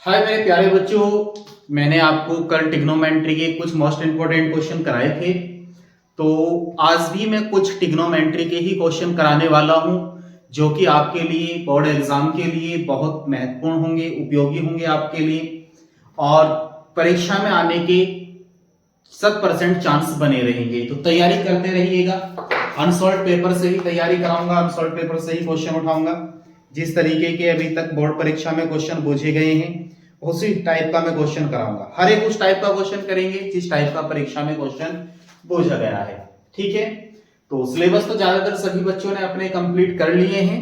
हाय मेरे प्यारे बच्चों, मैंने आपको कल ट्रिग्नोमेट्री के कुछ मोस्ट इंपोर्टेंट क्वेश्चन कराए थे। तो आज भी मैं कुछ ट्रिग्नोमेट्री के ही क्वेश्चन कराने वाला हूं, जो कि आपके लिए बोर्ड एग्जाम के लिए बहुत महत्वपूर्ण होंगे, उपयोगी होंगे आपके लिए, और परीक्षा में आने के 100% चांस बने रहेंगे। तो तैयारी करते रहिएगा। अनसॉल्व पेपर से ही तैयारी कराऊंगा, अनसॉल्व पेपर से ही क्वेश्चन उठाऊंगा। जिस तरीके के अभी तक बोर्ड परीक्षा में क्वेश्चन पूछे गए हैं उसी टाइप का मैं क्वेश्चन कराऊंगा। हर एक उस टाइप का क्वेश्चन करेंगे जिस टाइप का परीक्षा में क्वेश्चन पूछा गया है। ठीक है, तो सिलेबस तो ज्यादातर सभी बच्चों ने अपने कंप्लीट कर लिए हैं।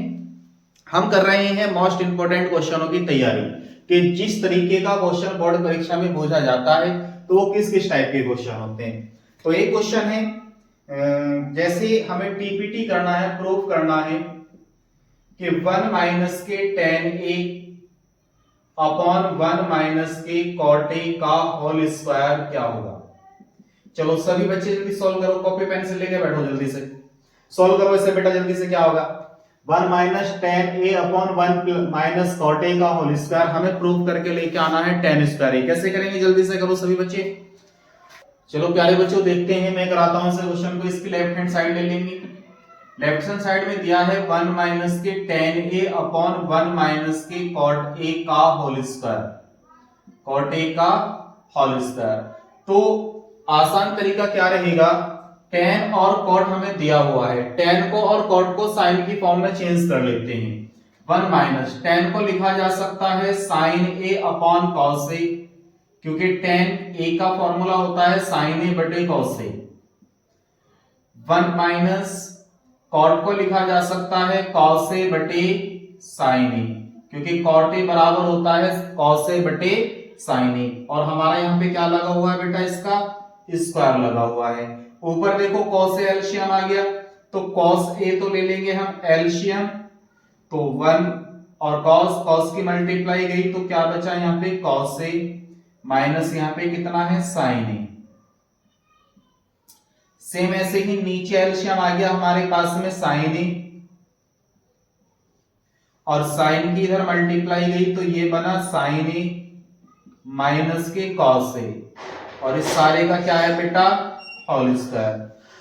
हम कर रहे हैं मोस्ट इंपोर्टेंट क्वेश्चनों की तैयारी कि जिस तरीके का क्वेश्चन बोर्ड परीक्षा में पूछा जाता है तो वो किस किस टाइप के क्वेश्चन होते हैं। तो एक क्वेश्चन है, जैसे हमें टीपीटी करना है, प्रूफ करना है कि 1 माइनस के tan a अपॉन 1 माइनस के cot a का होल स्क्वायर क्या होगा। चलो सभी बच्चे जल्दी सॉल्व करो, कॉपी पेंसिल लेके बैठो, जल्दी से सॉल्व करो इसे बेटा। जल्दी से क्या होगा, 1 minus tan a upon 1 minus cot a का होल स्क्वायर हमें प्रूफ करके लेके आना है tan स्क्वायर a। कैसे करेंगे, जल्दी से करो सभी बच्चे। चलो प्यारे बच्चों देखते हैं, मैं कराता हूं इस क्वेश्चन को। इसकी लेफ्ट हैंड साइड ले लेंगे। लेफ्ट हैंड साइड में दिया है 1 माइनस के tan a अपॉन 1 माइनस के cot a का होल स्क्वायर, cot a का होल स्क्वायर। तो आसान तरीका क्या रहेगा, tan और cot हमें दिया हुआ है, tan को और cot को sin की फॉर्म में चेंज कर लेते हैं। 1 माइनस tan को लिखा जा सकता है sin a upon cos a, क्योंकि tan a का फॉर्मूला होता है sin a बटे cos a। 1 माइनस cot को लिखा जा सकता है cos a बटे sin a, क्योंकि cot a बराबर होता है cos a बटे sin a। और हमारा यहाँ पे क्या लगा हुआ है बेटा, इसका स्क्वायर लगा हुआ है। ऊपर देखो cos a एलसीएम आ गया, तो cos a तो ले लेंगे हम एलसीएम, तो 1 और cos की मल्टीप्लाई गई तो क्या बचा यहाँ पे cos a, माइनस यहाँ पे कितना है sin a। सेम ऐसे ही नीचे एलसीएम आ गया हमारे पास में sin a, और sin की इधर मल्टीप्लाई गई तो ये बना sin a माइनस के cos a, और इस सारे का क्या है बेटा, होल स्क्वायर।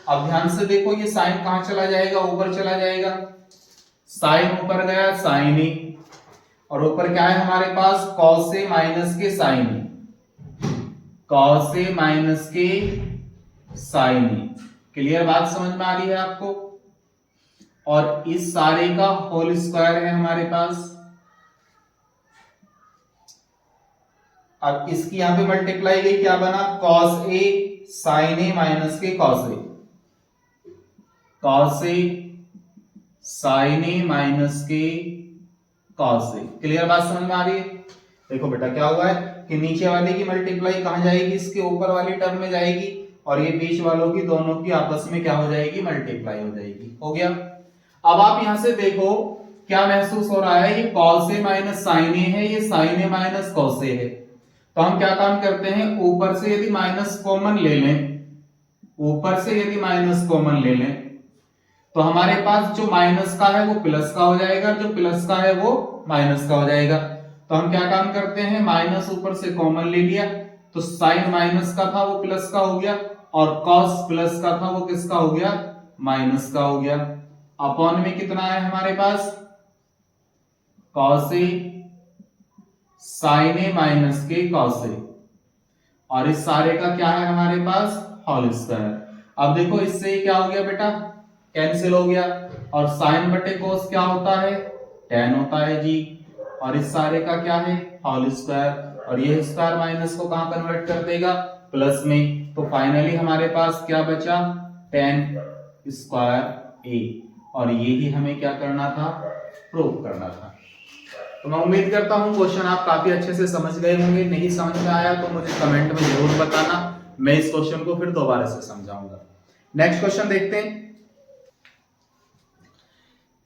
अब ध्यान से देखो, ये साइन कहां चला जाएगा, ऊपर चला जाएगा। साइन ऊपर गया sin a, और ऊपर क्या है हमारे पास cos a माइनस के sin a, cos a minus के sin a। क्लियर बात समझ में आ रही है आपको। और इस सारे का होल स्क्वायर है हमारे पास। अब इसकी यहां पे मल्टीप्लाई गई, क्या बना cos a sin a minus के cos a, cos a sin a minus के cos a। क्लियर बात समझ में आ रही है। देखो बेटा क्या हुआ है कि नीचे वाले की मल्टीप्लाई कहां जाएगी, इसके ऊपर वाली टर्म में जाएगी, और ये बीच वालों की दोनों की आपस में क्या हो जाएगी, मल्टीप्लाई हो जाएगी। हो गया। अब आप यहां से देखो क्या महसूस हो रहा है, ये cos a minus sin a है, ये sin a minus cos a है। तो हम क्या काम करते हैं, ऊपर से यदि माइनस कॉमन ले लें, ऊपर से यदि माइनस कॉमन ले लें तो हमारे पास जो माइनस का है वो प्लस का हो जाएगा, जो प्लस का है वो माइनस का हो जाएगा। तो हम क्या काम करते हैं, माइनस ऊपर से कॉमन ले लिया, तो साइन माइनस का था वो प्लस का हो गया, और कॉस प्लस का था वो किसका हो गया, माइनस का हो गया। अपॉन में कितना है हमारे पास, cos A sign A minus के कॉस ए, और इस सारे का क्या है हमारे पास, होल स्क्वायर। अब देखो इससे क्या हो गया बेटा, कैंसिल हो गया, और साइन बटे कोस क्या होता है, tan होता है जी, और इस सारे का क्या है, होल स्क्वायर, और ये स्क्वायर माइनस को कहां कन्वर्ट कर देगा, प्लस में। तो फाइनली हमारे पास क्या बचा, tan स्क्वायर a, और ये ही हमें क्या करना था, प्रूव करना था। तो मैं उम्मीद करता हूं क्वेश्चन आप काफी अच्छे से समझ गए होंगे। नहीं समझ में आया तो मुझे कमेंट में जरूर बताना, मैं इस क्वेश्चन को फिर दोबारा से समझाऊंगा। नेक्स्ट क्वेश्चन देखते हैं।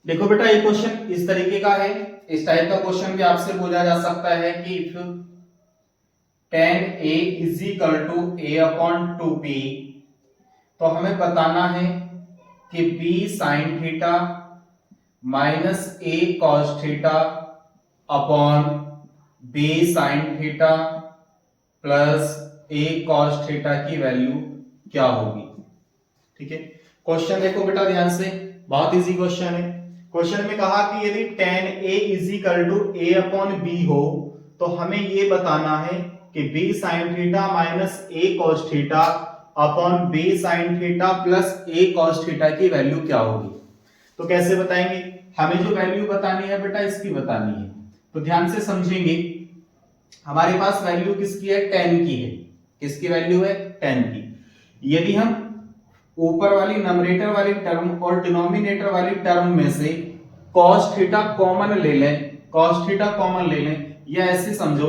देखो बेटा ये क्वेश्चन इस तरीके का है, इस टाइप का क्वेश्चन भी आपसे पूछा जा सकता है कि if tan a is equal to a upon 2b, तो हमें बताना है कि b sin theta minus a cos theta upon b sine theta plus a cos theta की वैल्यू क्या होगी। ठीक है, क्वेश्चन देखो बेटा ध्यान से, बहुत इजी क्वेश्चन है। क्वेश्चन में कहा कि यदि tan a is equal to a upon b हो तो हमें ये बताना है कि b sin theta minus a cos theta upon b sin theta plus a cos theta की वैल्यू क्या होगी। तो कैसे बताएंगे, हमें जो वैल्यू बतानी है बेटा इसकी बतानी है। तो ध्यान से समझेंगे, हमारे पास वैल्यू किसकी है, tan की है। किसकी वैल्यू है, tan की। यदि हम ऊपर वाली नंबरेटर वाली टर्म और डिनोमिनेटर वाली टर्म में से cos थीटा कॉमन ले लें, cos थीटा कॉमन ले लें, या ऐसे समझो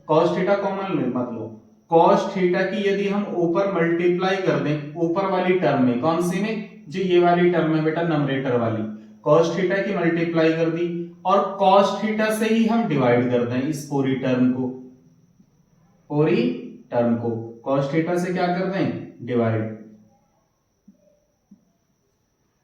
cos थीटा कॉमन मत लो, cos थीटा की यदि हम ऊपर मल्टीप्लाई कर दें ऊपर वाली टर्म में, कौन सी में, जो ये वाली टर्म है बेटा नंबरेटर वाली, cos थीटा की मल्टीप्लाई कर दी और cos थीटा से ही हम डिवाइड कर दें इस पूरी टर्म को, पूरी टर्म को cos थीटा से क्या कर दें, डिवाइड।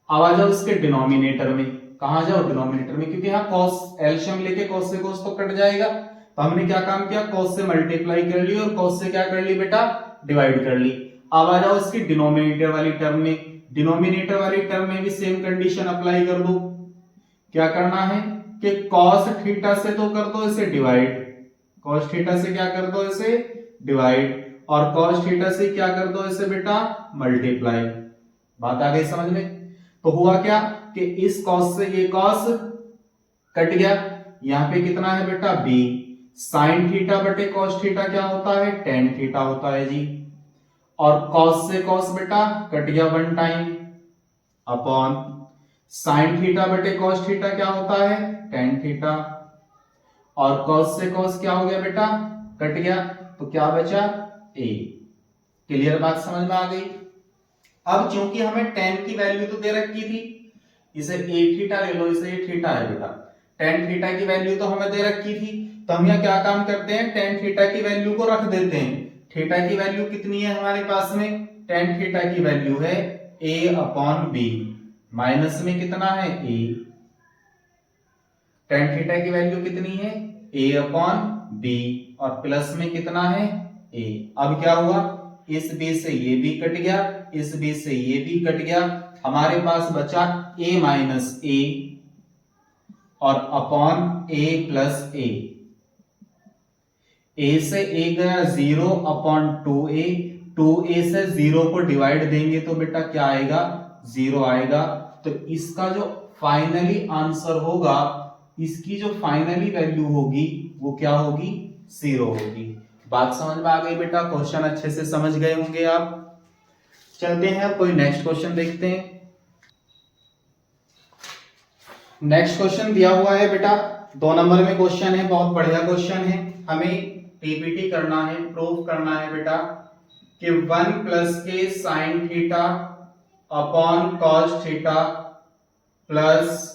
अब आ जाओ इसके डिनोमिनेटर में, कहां जाओ, डिनोमिनेटर में, क्योंकि यहाँ cos एलसीएम लेके cos से cos तो कट जाएगा, तो हमने क्या काम किया, cos से मल्टीप्लाई कर ली और cos से क्या कर ली बेटा, डिवाइड कर ली। अब आ जाओ इसकी डिनोमिनेटर वाली टर्म में, डिनोमिनेटर वाली टर्म में भी सेम कंडीशन अप्लाई कर दो। क्या करना है कि cos थीटा से तो कर दो इसे डिवाइड, cos थीटा से क्या कर दो इसे डिवाइड, और cos थीटा से क्या कर दो इसे बेटा मल्टीप्लाई। बात आ गई समझ में। तो हुआ क्या कि इस cos से ये cos कट गया, यहां पे कितना है बेटा b, sin थीटा बटे cos थीटा क्या होता है, tan थीटा होता है जी, और cos से cos बेटा कट गया one time, upon sin theta बटे cos थीटा क्या होता है, tan थीटा, और cos से cos क्या हो गया बेटा, कट गया, तो क्या बचा a। क्लियर बात समझ में आ गई। अब क्योंकि हमें tan की वैल्यू तो दे रखी थी, इसे a थीटा ले लो, इसे a थीटा है बेटा, tan थीटा की वैल्यू तो हमें दे रखी थी, तो हम यहाँ क्या काम करते हैं, tan थीटा की वैल्यू को रख देते हैं। थीटा की वैल्यू कितनी है हमारे पास में, tan थीटा की वैल्यू है a अपॉन b, माइनस में कितना है a, tan थीटा की वैल्यू कितनी है a अपॉन b, और प्लस में कितना है a। अब क्या हुआ, इस b से ये भी कट गया, इस b से ये भी कट गया, हमारे पास बचा a माइनस a और upon a plus a। a से a गया 0 अपॉन 2a, 2a से 0 को डिवाइड देंगे तो बेटा क्या आएगा, 0 आएगा। तो इसका जो फाइनली आंसर होगा, इसकी जो फाइनली वैल्यू होगी वो क्या होगी, 0 होगी। बात समझ में आ गई बेटा, क्वेश्चन अच्छे से समझ गए होंगे आप। चलते हैं अब कोई नेक्स्ट क्वेश्चन देखते हैं। नेक्स्ट क्वेश्चन दिया हुआ है बेटा 2 नंबर में क्वेश्चन है, बहुत बढ़िया क्वेश्चन है। हमें पीपीटी करना है, प्रूफ करना है बेटा कि 1 प्लस के sine theta upon cos theta plus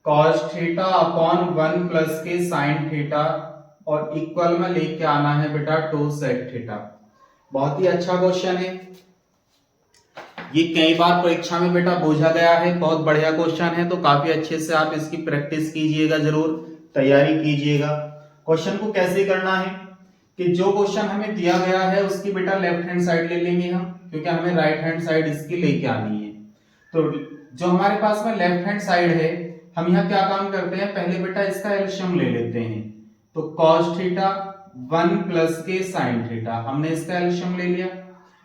cos theta upon 1 plus के साइन थीटा और इक्वल में लेके आना है बेटा 2 सेक थीटा। बहुत ही अच्छा क्वेश्चन है, ये कई बार परीक्षा में बेटा पूछा गया है, बहुत बढ़िया क्वेश्चन है, तो काफी अच्छे से आप इसकी प्रैक्टिस कीजिएगा, जरूर तैयारी कीजिएगा। क्वेश्चन को कैसे करना है कि जो क्वेश्चन हमें दिया गया है उसकी बेटा लेफ्ट हैंड साइड ले लेंगे हम, क्योंकि हमें राइट हैंड साइड इसकी लेके आनी है। तो जो हमारे पास में लेफ्ट हैंड साइड है, हम यहाँ क्या काम करते हैं, पहले बेटा इसका एलसीएम ले लेते हैं। तो cos थीटा 1 प्लस के साइन थीटा, हमने इसका एलसीएम ले लिया।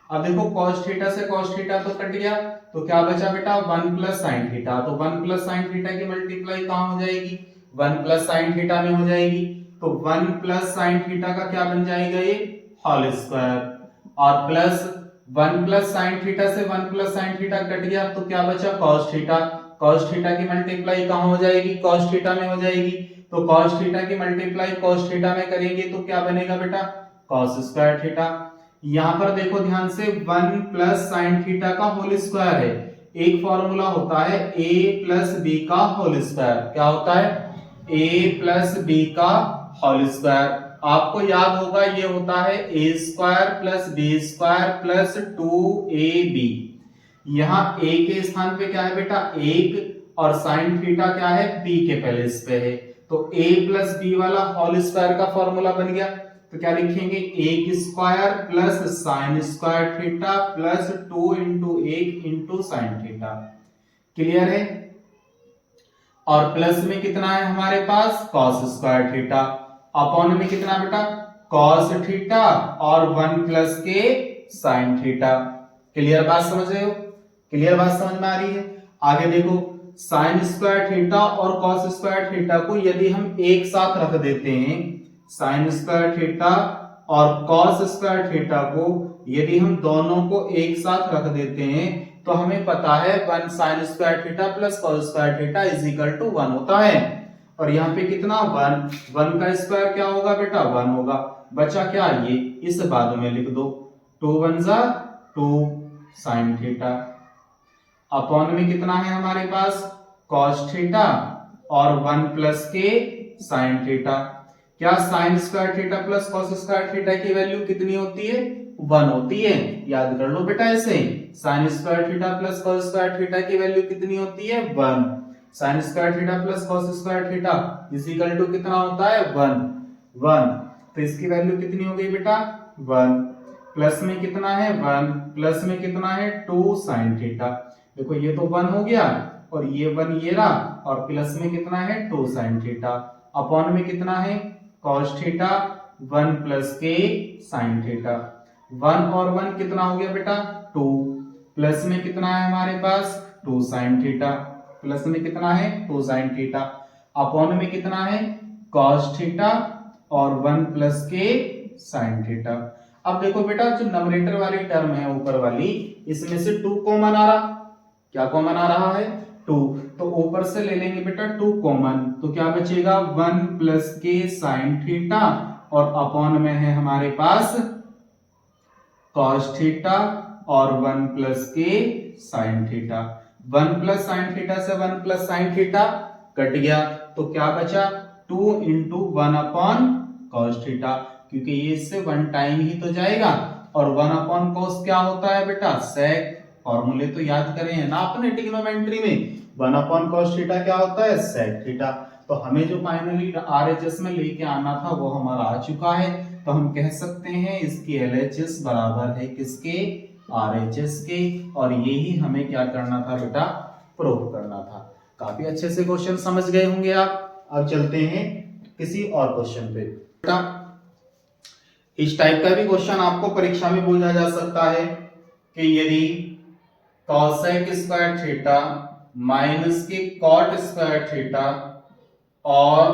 अब देखो cos थीटा से cos थीटा तो कट गया, तो क्या बचा बेटा 1 प्लस साइन थीटा। तो 1 प्लस साइन थीटा की मल्टीप्लाई कहां हो जाएगी, 1 प्लस साइन थीटा में हो जाएगी। तो 1 प्लस साइन थीटा का क्या बन जाएगा, ये होल स्क्वायर, और प्लस 1 प्लस साइन थीटा से 1 प्लस साइन थीटा कट गया, तो क्या बचा cos थीटा। cos थीटा की मल्टीप्लाई कहां हो जाएगी, cos थीटा में हो जाएगी। तो cos थीटा की मल्टीप्लाई cos थीटा में करेंगे तो क्या बनेगा बेटा, cos स्क्वायर थीटा। यहां पर देखो ध्यान से 1 प्लस साइन थीटा का होल स्क्वायर है, एक फॉर्मूला होता है a प्लस बी का होल स्क्वायर। क्या होता है, a प्लस बी का होल स्क्वायर। आपको याद होगा ये होता है a square plus b square plus 2ab। यहाँ a के स्थान पे क्या है बेटा 1, और साइन थीटा क्या है b के प्लेस पे है, तो a प्लस बी वाला होल स्क्वायर का फॉर्मूला बन गया। तो क्या लिखेंगे, एक square plus sign square theta plus 2 into एक इंटू साइन थीटा। क्लियर है। और प्लस में कितना है हमारे पास, कॉस स्क्वायर थीटा, अपॉन में कितना बेटा, कॉस थीटा और 1 प्लस के साइन थीटा। क्लियर बात समझ रहे हो, क्लियर बात समझ में आ रही है। आगे देखो, साइन स्क्वायर थीटा और कॉस स्क्वायर थीटा को यदि हम एक साथ रख देते हैं, साइन स्क्वायर थीटा और कॉस स्क्वायर थीटा को यदि हम दोनों को एक साथ रख देते हैं तो हमें पता है 1 sine square theta plus cos square theta is equal to 1 होता है। और यहाँ पे कितना 1 का स्क्वायर क्या होगा बेटा, 1 होगा। बचा क्या, ये इस बाद में लिख दो, 2 1 जा 2 साइन थीटा, अपॉन में कितना है हमारे पास, कॉस थीटा और 1 प्लस के साइन थीटा। क्या sign square theta plus cos square theta की वैल्यू कितनी होती है, 1 होती है। याद कर लो बेटा ऐसे, sine square theta plus cos square theta की वैल्यू कितनी होती है, 1। Sine square theta plus cos square theta is equal to कितना होता है, 1। तो इसकी वैल्यू कितनी हो गई बेटा, 1। प्लस में कितना है 1, प्लस में कितना है 2 साइन थीटा। देखो ये तो 1 हो गया और ये 1 ये रहा, और प्लस में कितना है 2 साइन थीटा, अपॉन में कितना है कॉस थीटा 1 प्लस के साइन थीटा। 1 और 1 कितना हो गया बेटा, 2। प्लस में कितना है हमारे पास 2 साइन थीटा, प्लस में कितना है 2 साइन थीटा, अपॉन में कितना है कॉस थीटा और 1 प्लस के साइन थीटा। अब देखो बेटा, जो नंबरेटर वाली टर्म है ऊपर वाली, इसमें से 2 कॉमन आ रहा, क्या कॉमन आ रहा है, 2। तो ऊपर से ले लेंगे बेटा 2 कॉमन, तो क्या बचेगा 1 प्लस के साइन थीटा और अपॉन में है हमारे पास कॉस थीटा और 1 प्लस के sine theta. 1 plus sine theta से 1 प्लस साइन थीटा कट गया, तो क्या बचा 2 इंटू 1 अपॉन कॉस थीटा, क्योंकि ये इससे 1 टाइम ही तो जाएगा। और 1 अपॉन कॉस क्या होता है बेटा, सेक। फॉर्मूले तो याद करें है ना अपने ट्रिग्नोमेट्री में, 1 अपॉन कॉस थीटा क्या होता है, सेक थीटा। तो हमें जो फाइनली आरएचएस में लेके आना था वो हमारा आ चुका है। तो हम कह सकते हैं इसकी एलएचएस बराबर है किसके, आरएचएस के। और यही हमें क्या करना था बेटा, प्रूव करना था। काफी अच्छे से क्वेश्चन समझ गए होंगे आप। अब चलते हैं किसी और क्वेश्चन पे। बेटा इस टाइप का भी क्वेश्चन आपको परीक्षा में पूछा जा सकता है कि यदि कॉसेक स्क्वायर थीटा माइनस के कॉट स्क्वायर थीटा और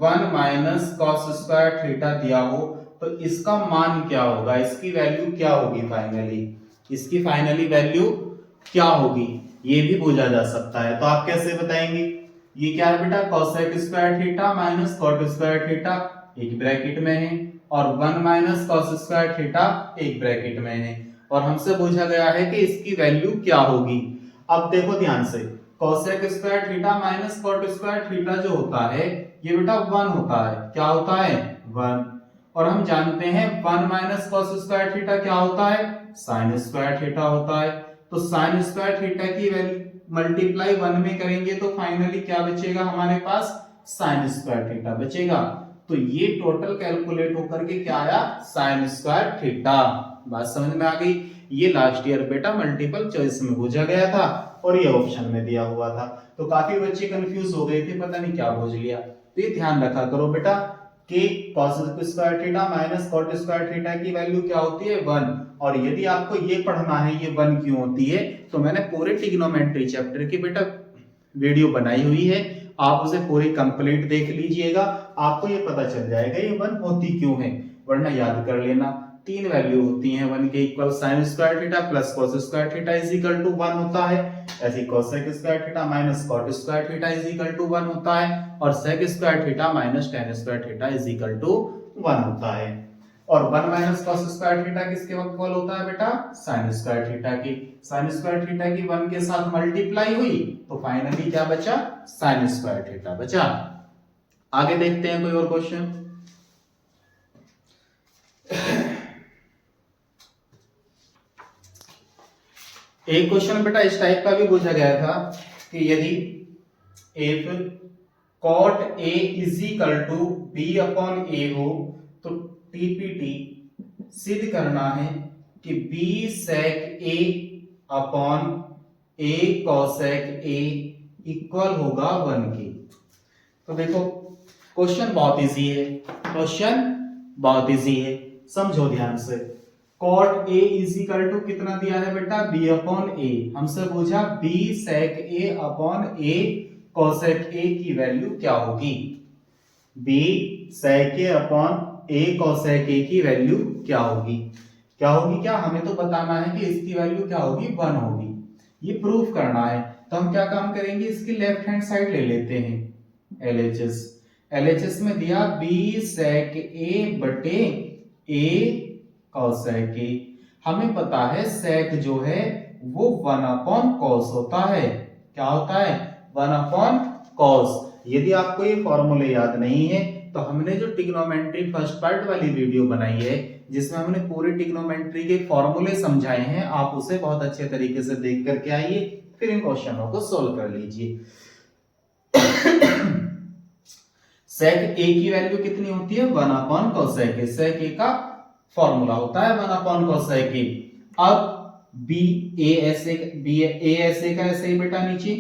1 माइनस कॉस स्क्वायर थीटा दिया हो तो इसका मान क्या होगा, इसकी वैल्यू क्या होगी फाइनली, इसकी फाइनली वैल्यू क्या होगी, ये भी पूछा जा सकता है। तो आप कैसे बताएंगे, ये क्या है बेटा, cosec square theta minus cot square theta एक ब्रैकेट में है और 1 माइनस कॉस स्क्वायर थीटा एक ब्रैकेट में है, और हमसे पूछा गया है कि इसकी वैल्यू क्या होगी। अब देखो ध्यान से, cosec square theta minus cot square theta जो होता है ये बेटा 1 होता है, क्या होता है 1। और हम जानते हैं 1 माइनस कॉस स्क्वायर थीटा क्या होता है, साइन स्क्वायर थीटा होता है। तो साइन स्क्वायर थीटा की वैल्यू मल्टीप्लाई 1 में करेंगे तो फाइनली क्या बचेगा हमारे पास, साइन स्क्वायर थीटा बचेगा। तो ये टोटल कैलकुलेट होकर के क्या आया, साइन स्क्वायर थीटा। बात समझ में आ गई। ये लास्ट ईयर बेटा मल्टीपल चॉइस में पूछा गया था और ये ऑप्शन में दिया हुआ था। तो काफी बच्चे कंफ्यूज हो गए थे, पता नहीं क्या पूछ लिया। तो ये ध्यान रखा करो बेटा कि cos square theta minus cot square theta की वैल्यू क्या होती है 1। और यदि आपको ये पढ़ना है ये 1 क्यों होती है, तो मैंने पूरे ट्रिग्नोमेट्री चैप्टर की बेटा वीडियो बनाई हुई है, आप उसे पूरी कंप्लीट देख लीजिएगा, आपको ये पता चल जाएगा ये 1 होती क्यों है। वरना याद कर लेना 3 वैल्यू होती हैं 1 के, equal sine square theta plus cos square theta is equal to 1 होता है, ऐसे cosec square theta minus cot square theta is equal to 1 होता है, और sec square theta minus tan square theta is equal to 1 होता है। और 1 minus cos square theta किसके इक्वल होता है बेटा, साइन स्क्वायर थीटा की। साइन स्क्वायर थीटा की 1 के साथ मल्टीप्लाई हुई तो फाइनली क्या बचा, साइन स्क्वायर थीटा बचा। आगे देखते हैं कोई और क्वेश्चन। एक क्वेश्चन बेटा इस टाइप का भी पूछा गया था कि यदि f cot a is equal to b upon a हो तो टीपीटी सिद्ध करना है कि b sec a upon a cosec a equal होगा 1 के। तो देखो क्वेश्चन बहुत इजी है, क्वेश्चन बहुत इजी है, समझो ध्यान से। Cot a is equal to कितना दिया है बेटा, बी अपॉन ए। हमसे पूछा b sec a upon a cosec a की वैल्यू क्या होगी। B sec a upon a cosec a की वैल्यू क्या होगी, क्या होगी, क्या हमें तो बताना है कि इसकी वैल्यू क्या होगी, 1 होगी। ये प्रूफ करना है तो हम क्या काम करेंगे, इसकी लेफ्ट हैंड साइड ले लेते हैं एलएचएस। एलएचएस में दिया बी सेक ए बटे ए कॉसेक ए। हमें पता है सेक जो है वो 1 अपॉन कॉस होता है। क्या होता है, 1 अपॉन कॉस। यदि आपको ये फॉर्मूले याद नहीं है तो हमने जो ट्रिग्नोमेट्री फर्स्ट पार्ट वाली वीडियो बनाई है जिसमें हमने पूरे ट्रिग्नोमेट्री के फॉर्मूले समझाए हैं, आप उसे बहुत अच्छे तरीके से देख करके आइए, फिर इन क्वेश्चनों को सोल्व कर लीजिए। सेक ए की वैल्यू कितनी होती है, 1 अपॉन कोसेक ए। सेक ए का फॉर्मूला होता है 1 अपॉन कोसेक ए। अब बी ए ऐसे, बी ए ऐसे का ऐसे ही बेटा नीचे,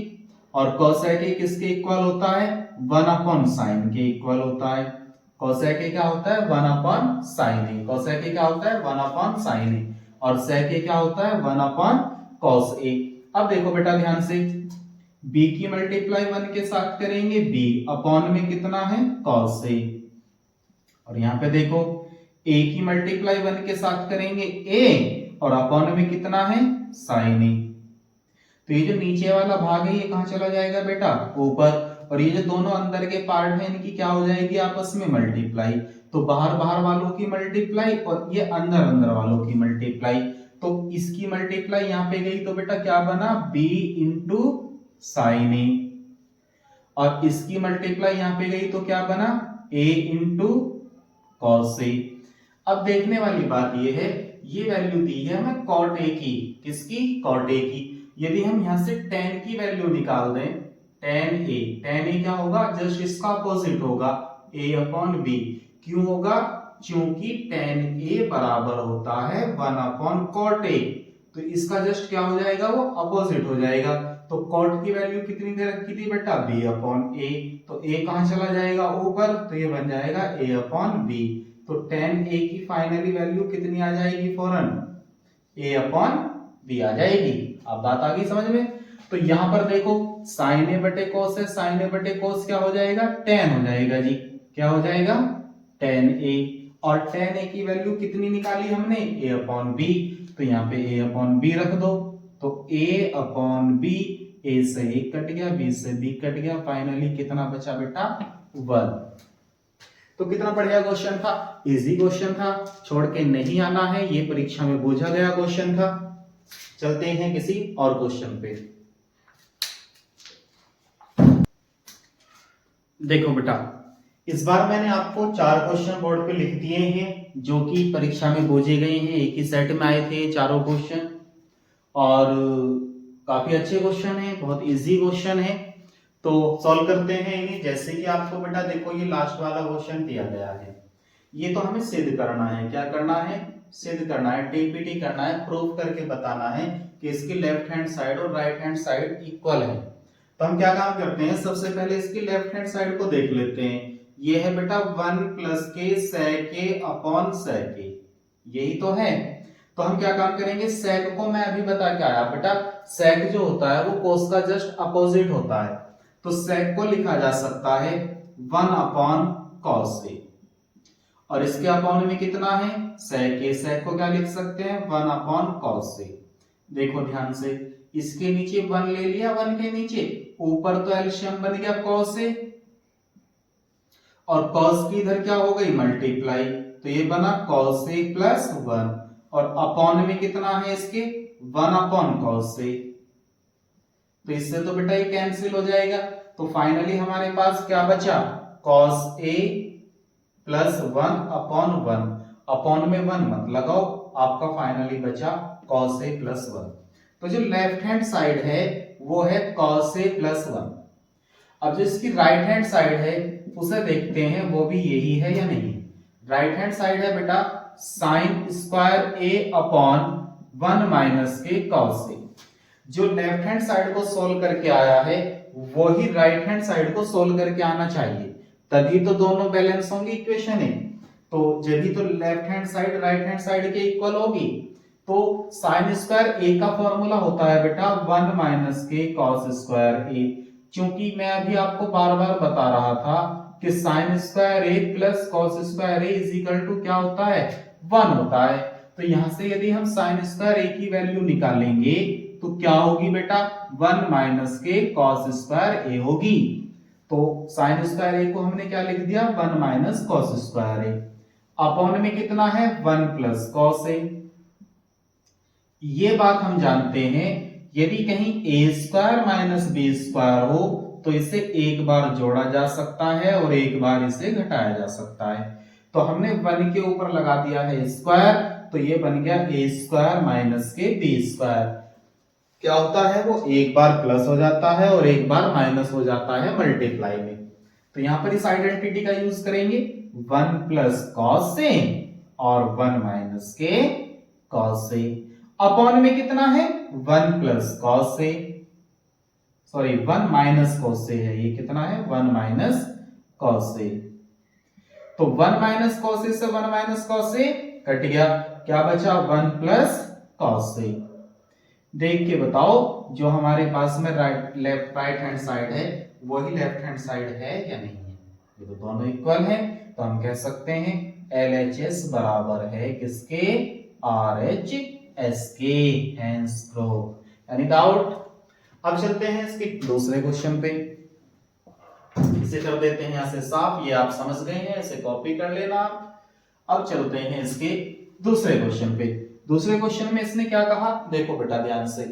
और कोसेक ए किसके इक्वल होता है, 1 अपॉन साइन के इक्वल होता है। कोसेक ए क्या होता है, 1 अपॉन साइन ए। कोसेक ए क्या होता है, 1 अपॉन साइन ए, और सेक ए क्या होता है, 1 अपॉन कॉस ए। अब देखो बेटा ध्यान से, b की मल्टीप्लाई 1 के साथ करेंगे, b अपॉन में कितना है, कॉस ए। और यहां पे देखो a की मल्टीप्लाई 1 के साथ करेंगे a, और अपॉन में कितना है, साइन ए। तो ये जो नीचे वाला भाग है ये कहां चला जाएगा बेटा, ऊपर, और ये जो दोनों अंदर के पार्ट है इनकी क्या हो जाएगी, आपस में मल्टीप्लाई। तो बाहर बाहर वालों की मल्टीप्लाई और ये अंदर अंदर वालों की मल्टीप्लाई। तो इसकी मल्टीप्लाई यहाँ पे गई तो बेटा क्या बना, b इंटू साइन ए, और इसकी मल्टीप्लाई यहाँ पे गई तो क्या बना, a इंटू कॉस ए। अब देखने वाली बात ये है, ये वैल्यू दी है हमें कॉट ए की, किसकी, कॉट ए की। यदि हम यहां से tan की वैल्यू निकाल दें, tan a क्या होगा, जस्ट इसका अपोजिट होगा, a अपॉन b। क्यों होगा, क्योंकि tan a बराबर होता है 1 अपॉन कॉट a। तो इसका जस्ट क्या हो जाएगा, वो अपोजिट हो जाएगा। तो कॉट की वैल्यू कितनी दे रखी थी बेटा, b अपॉन a। तो a कहां चला जाएगा, ऊपर, तो ये बन जाएगा a अपॉन b। तो tan a की फाइनली वैल्यू कितनी आ जाएगी, फौरन a अपॉन b आ जाएगी। अब बात आ गई समझ में। तो यहां पर देखो साइन ए बटे कोस है, साइन ए बटे कोस क्या हो जाएगा, tan हो जाएगा जी। क्या हो जाएगा, tan a। और tan a की वैल्यू कितनी निकाली हमने, a अपॉन b। तो यहाँ पे a अपॉन b रख दो, तो a अपॉन b, a से a कट गया, b से b कट गया, फाइनली कितना बचा बेटा, 1। तो कितना बढ़िया क्वेश्चन था, इजी क्वेश्चन था, छोड़ के नहीं आना है, ये परीक्षा में पूछा गया क्वेश्चन था। चलते हैं किसी और क्वेश्चन पे। देखो बेटा, इस बार मैंने आपको 4 क्वेश्चन बोर्ड पे लिख दिए हैं जो कि परीक्षा में पूछे गए हैं, एक ही सेट में आए थे चारों क्वेश्चन, और काफी अच्छे क्वेश्चन हैं, बहुत इजी क्वेश्चन है। तो सॉल्व करते हैं इन्हें। जैसे कि आपको बेटा देखो ये लास्ट वाला क्वेश्चन दिया गया है, ये तो हमें सिद्ध करना है। क्या करना है, सिद्ध करना है, टीपीटी करना है, प्रूफ करके बताना है कि इसकी लेफ्ट हैंड साइड और राइट हैंड साइड इक्वल है। तो हम क्या काम करते हैं, सबसे पहले इसकी लेफ्ट हैंड साइड को देख लेते हैं। ये है बेटा 1 प्लस के सेक ए अपॉन सेक ए, यही तो है। तो हम क्या काम करेंगे, सेक को मैं अभी बता के आया बेटा, सेक जो होता है वो कोस का जस्ट अपोजिट होता है। तो सेक को लिखा जा सकता है 1 अपॉन कॉस ए, और इसके अपॉन में कितना है, सेक ए। सेक को क्या लिख सकते हैं, 1 अपॉन कॉस ए। देखो ध्यान से, इसके नीचे 1 ले लिया, 1 के नीचे, ऊपर तो एलसीएम बन गया कॉस ए, और कॉस की इधर क्या हो गई, मल्टीप्लाई। तो ये बना कॉस ए प्लस 1, और अपॉन में कितना है इसके, 1 अपॉन कॉस ए। तो इससे तो बेटा ये कैंसिल हो जाएगा। तो फाइनली हमारे पास क्या बचा, cos A plus 1 upon 1, upon में 1 मत लगाओ, आपका फाइनली बचा कॉस ए प्लस 1। तो जो लेफ्ट हैंड साइड है वो है कॉस ए प्लस 1। अब जो इसकी राइट हैंड साइड है उसे देखते हैं वो भी यही है या नहीं। राइट हैंड साइड है बेटा साइन स्क्वायर ए अपॉन 1 माइनस के कॉस ए। जो लेफ्ट हैंड साइड को सोल्व करके आया है वही राइट हैंड साइड को सोल्व करके आना चाहिए, तभी तो दोनों बैलेंस होंगी इक्वेशन है। तो जब भी तो left hand side right hand side के इक्वल होगी। तो साइन स्क्वायर ए का फॉर्मूला होता है बेटा 1 माइनस के कॉस स्क्वायर ए। क्योंकि मैं अभी आपको बार बार बता रहा था कि sine square a plus cos square a is equal to क्या होता है 1 होता है। तो यहां से यदि हम साइन स्क्वायर ए की वैल्यू निकालेंगे तो क्या होगी बेटा 1 माइनस के कॉस स्क्वायर ए होगी। तो साइन स्क्वायर ए को हमने क्या लिख दिया 1 माइनस कॉस स्क्वायर ए। अपॉन में कितना है 1 प्लस कॉस ए। ये बात हम जानते हैं यदि कहीं ए स्क्वायर माइनस बी स्क्वायर हो तो इसे एक बार जोड़ा जा सकता है और एक बार इसे घटाया जा सकता है। तो हमने 1 के ऊपर लगा दिया है स्क्वायर, तो ये बन गया ए स्क्वायर माइनस के बी स्क्वायर। क्या होता है वो एक बार प्लस हो जाता है और एक बार माइनस हो जाता है मल्टीप्लाई में। तो यहां पर इस आइडेंटिटी का यूज करेंगे 1 प्लस कॉस ए और 1 माइनस के कॉस ए। अपॉन में कितना है 1 plus cos A, sorry 1 minus cos A है, ये कितना है 1 माइनस कॉस ए। तो 1 माइनस कॉस ए से 1 माइनस कॉस ए कट गया, क्या बचा 1 प्लस कॉस ए। देख के बताओ जो हमारे पास में राइट हैंड साइड है वही लेफ्ट हैंड साइड है या नहीं है। ये तो दोनों इक्वल है, तो हम कह सकते हैं LHS बराबर है किसके RHS के, हेंस प्रूव। Any doubt. अब चलते हैं इसके दूसरे क्वेश्चन पे। इसे कर देते हैं यहां से साफ, ये आप समझ गए हैं, इसे कॉपी कर लेना। अब चलते हैं इसके दूसरे क्वेश्चन पे। दूसरे क्वेश्चन में इसने क्या कहा देखो बेटा ध्यान से,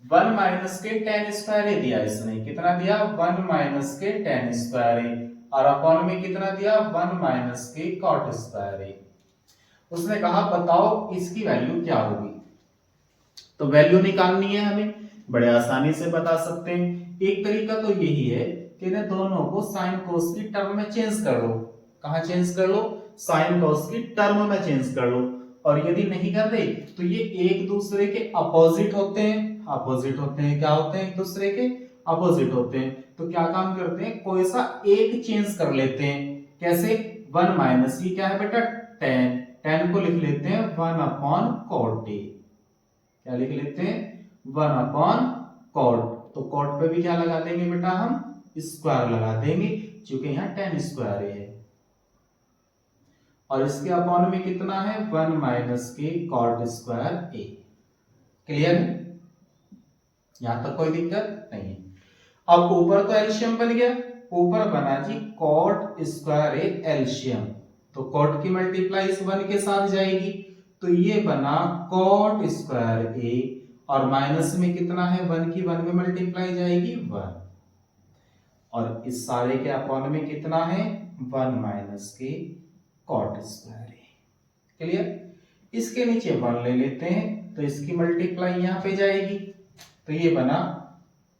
1 माइनस के tan स्क्वायर ए दिया इसने, कितना दिया 1 माइनस के tan स्क्वायर ए, और अपॉन में कितना दिया 1 माइनस के cot स्क्वायर ए। उसने कहा बताओ इसकी वैल्यू क्या होगी। तो वैल्यू निकालनी है हमें, बड़े आसानी से बता सकते हैं। एक तरीका तो यही है कि इन्हें दोनों को साइन कोस की टर्म में चेंज कर लो। कहां चेंज कर लो, साइन कोस की टर्म में चेंज कर लो। और यदि नहीं कर रहे तो ये एक दूसरे के अपोजिट होते हैं, अपोजिट होते हैं, क्या होते हैं एक दूसरे के अपोजिट होते हैं। तो क्या काम करते हैं कोई सा एक चेंज कर लेते हैं। कैसे 1 माइनस की क्या है बेटा tan को लिख लेते हैं 1 अपॉन cot a। क्या लिख लेते हैं 1 अपॉन cot, तो cot पे भी क्या लगा देंगे बेटा हम स्क्वायर लगा देंगे क्योंकि यहाँ tan स्क्वायर है। और इसके अपॉन में कितना है 1 माइनस के cot स्क्वायर a। क्लियर है, यहां तक कोई दिक्कत नहीं है। अब ऊपर तो एलसीएम बन गया, ऊपर बना जी cot स्क्वायर a एलसीएम, तो cot की मल्टीप्लाई इस 1 के साथ जाएगी, तो ये बना cot स्क्वायर a, और माइनस में कितना है 1 की 1 में मल्टीप्लाई जाएगी 1, और इस सारे के अपॉन में कितना है 1 माइनस के cot स्क्वायर a। क्लियर, इसके नीचे 1 ले लेते हैं तो इसकी मल्टीप्लाई यहां पे जाएगी, तो ये बना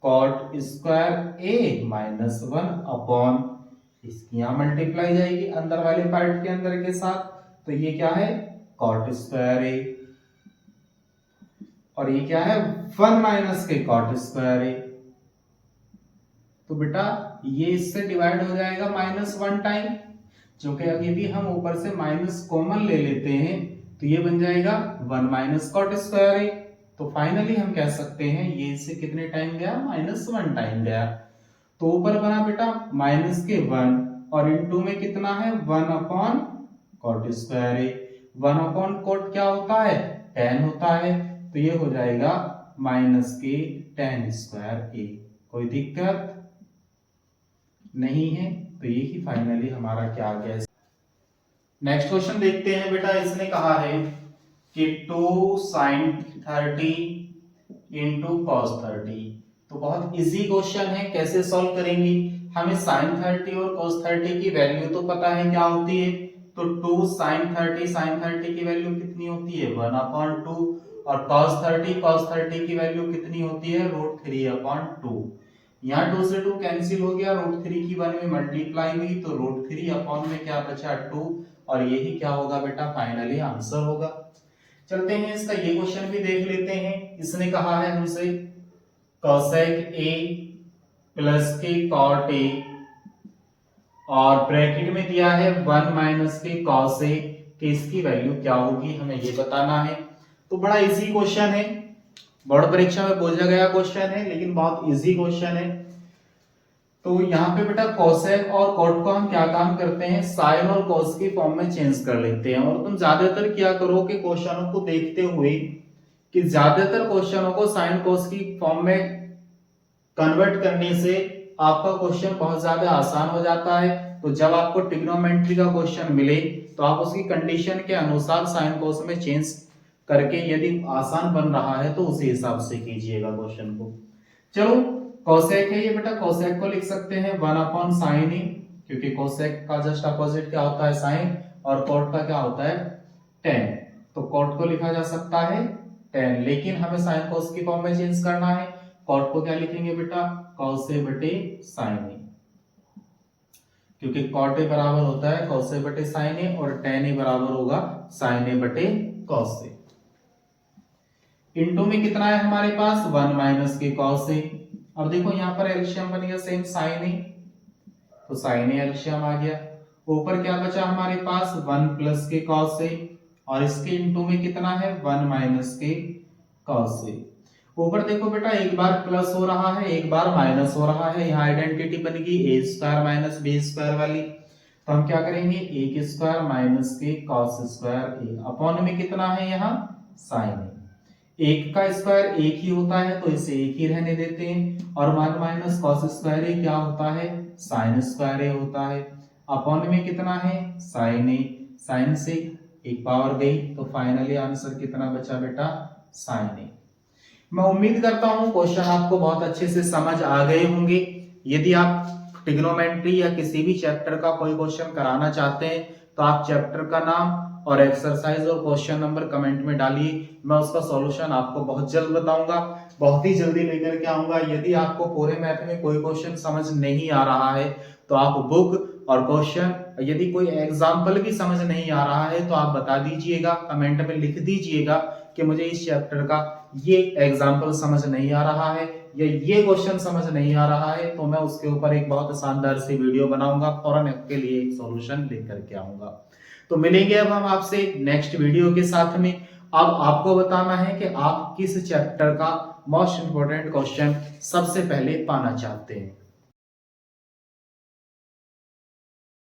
cot square a minus 1 upon, इसकी यहां मल्टीप्लाई जाएगी अंदर वाले पार्ट के अंदर के साथ, तो ये क्या है cot स्क्वायर a, और ये क्या है 1 माइनस के cot स्क्वायर a। तो बेटा ये इससे डिवाइड हो जाएगा -1 टाइम, क्योंकि अब यदि हम ऊपर से माइनस कॉमन ले लेते हैं तो ये बन जाएगा 1 माइनस cot स्क्वायर a। तो फाइनली हम कह सकते हैं ये इससे कितने टाइम गया -1 टाइम गया। तो ऊपर बना बेटा माइनस के 1 और इनटू में कितना है 1 upon cot square a। 1 upon cot क्या होता है tan होता है, तो ये हो जाएगा माइनस के tan स्क्वायर a। कोई दिक्कत नहीं है, तो ये ही फाइनली हमारा क्या आ गया। नेक्स्ट क्वेश्चन देखते हैं बेटा, इसने कहा है कि 2 sin 30 इंटू cos 30। तो बहुत इजी क्वेश्चन है, कैसे सॉल्व करेंगे। हमें sin 30 और cos 30 की वैल्यू तो पता है क्या होती है, तो 2 sin 30 की वैल्यू कितनी होती है 1/2, और cos 30 की वैल्यू कितनी होती है √3/2। यहाँ 2 से 2 कैंसिल हो गया, √3 की 1 में मल्टीप्लाई हुई तो √3 अपॉन में क्या बचा 2, और यही क्या होगा बेटा फाइनली आंसर होगा। चलते हैं इसका ये क्वेश्चन भी देख लेते हैं। इसने कहा है हमसे cosec a प्लस के cot a और ब्रैकेट में दिया है 1 माइनस के cos a, कि इसकी वैल्यू क्या होगी हमें ये बताना है। तो बड़ा इजी क्वेश्चन है, बोर्ड परीक्षा में पूछा गया क्वेश्चन है, लेकिन बहुत इजी क्वेश्चन है। तो यहाँ पे बेटा कोसेक और कॉट को हम क्या काम करते हैं, साइन और कॉस की फॉर्म में चेंज कर लेते हैं। और तुम ज्यादातर क्या करो कि क्वेश्चनों को देखते हुए कि ज्यादातर क्वेश्चनों को साइन कॉस की फॉर्म में कन्वर्ट करने से आपका क्वेश्चन बहुत ज्यादा आसान हो जाता है। तो जब आपको ट्रिग्नोमेट्री का क्वेश्चन मिले तो आप उसकी कंडीशन के अनुसार साइन कॉस में चेंज करके यदि आसान बन रहा है तो उसी हिसाब से कीजिएगा क्वेश्चन को। चलो कोसेक है ये बेटा, कोसेक को लिख सकते हैं 1 अपॉन साइन ए, क्योंकि कोसेक का जस्ट अपोजिट क्या होता है साइन, और कॉट का क्या होता है टेन। तो कॉट को लिखा जा सकता है टेन, लेकिन हमें साइन कॉस की फॉर्म में चेंज करना है। कॉट को क्या लिखेंगे बेटा कॉस ए बटे साइन ए, क्योंकि कॉट ए बराबर होता है कॉस ए बटे साइन ए और टेन ए बराबर होगा साइन ए बटे कॉस ए। इनटू में कितना है हमारे पास 1 माइनस के कॉस ए। अब देखो यहाँ पर एलसीएम बन गया सेम साइन ए, तो साइन ए एलसीएम आ गया। ऊपर क्या बचा हमारे पास 1 प्लस के कॉस ए, और इसके इनटू में कितना है 1 माइनस के कॉस ए। ऊपर देखो बेटा एक बार प्लस हो रहा है एक बार माइनस हो रहा है, यहाँ आइडेंटिटी बन गई ए स्क्वायर माइनस बी स्क्वायर वाली। तो हम क्या करेंगे ए के स्क्वायर माइनस के कॉस स्क्वायर ए, अपॉन में कितना है यहाँ साइन ए। एक का स्क्वायर एक ही होता है तो इसे एक ही रहने देते हैं, और 1 माइनस कॉस स्क्वायर ए क्या होता है साइन स्क्वायर ए होता है। अपॉन में कितना है साइन ए, साइन से एक पावर गई तो फाइनली आंसर कितना बचा बेटा साइन ए। मैं उम्मीद करता हूं क्वेश्चन आपको बहुत अच्छे से समझ आ गए होंगे। यदि आप ट्रिग्नोमेट्री या किसी भी चैप्टर का कोई क्वेश्चन कराना चाहते हैं तो आप चैप्टर का नाम और एक्सरसाइज और क्वेश्चन नंबर कमेंट में डालिए, मैं उसका सॉल्यूशन आपको बहुत जल्द बताऊंगा, बहुत ही जल्दी लेकर के आऊंगा। यदि आपको पूरे मैथ में कोई क्वेश्चन समझ नहीं आ रहा है तो आप बुक और क्वेश्चन, यदि कोई एग्जाम्पल भी समझ नहीं आ रहा है तो आप बता दीजिएगा, कमेंट में लिख दीजिएगा कि मुझे इस चैप्टर का ये एग्जाम्पल समझ नहीं आ रहा है या ये क्वेश्चन समझ नहीं आ रहा है, तो मैं उसके ऊपर एक बहुत शानदार सी वीडियो बनाऊंगा, फौरन आपके लिए एक सॉल्यूशन लेकर के आऊंगा। तो मिलेंगे अब हम आपसे नेक्स्ट वीडियो के साथ में। अब आपको बताना है कि आप किस चैप्टर का मोस्ट इंपोर्टेंट क्वेश्चन सबसे पहले पाना चाहते हैं।